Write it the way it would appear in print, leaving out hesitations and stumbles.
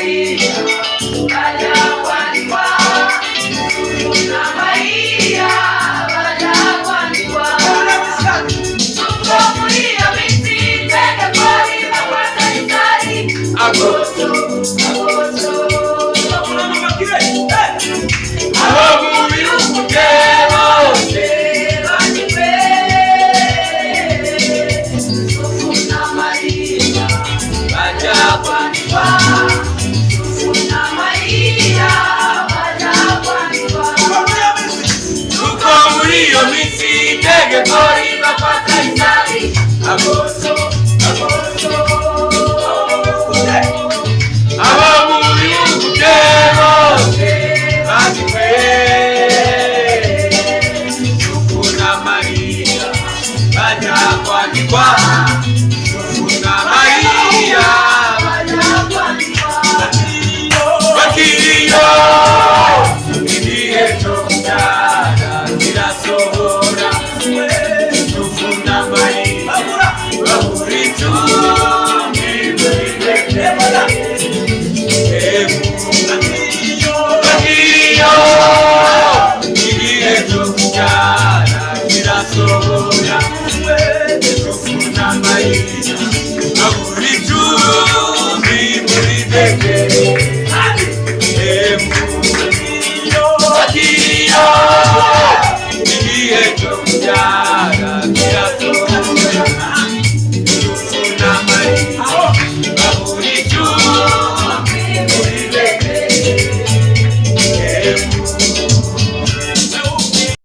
Maria bajya kwandikwa, Yusufu na Maria bajya kwandikwa. Kuko muri iyo minsi itegeko riva kwa Kaisari. Agosto abo mu bihugu byose bandikwe, Yusufu na Maria bajya kwandikwa, Yusufu na Maria bajya kwandikwa. Kuko muri iyo minsi itegeko riva kwa Kaisari. Agosto abo mu bihugu byose bandikwe, Yusufu na Maria bajya kwandikwa, Yusufu na Maria bajya kwandikwa. Bakiriyo igihe cyo kubyara kirasohora, Yusufu na Maria bahuriye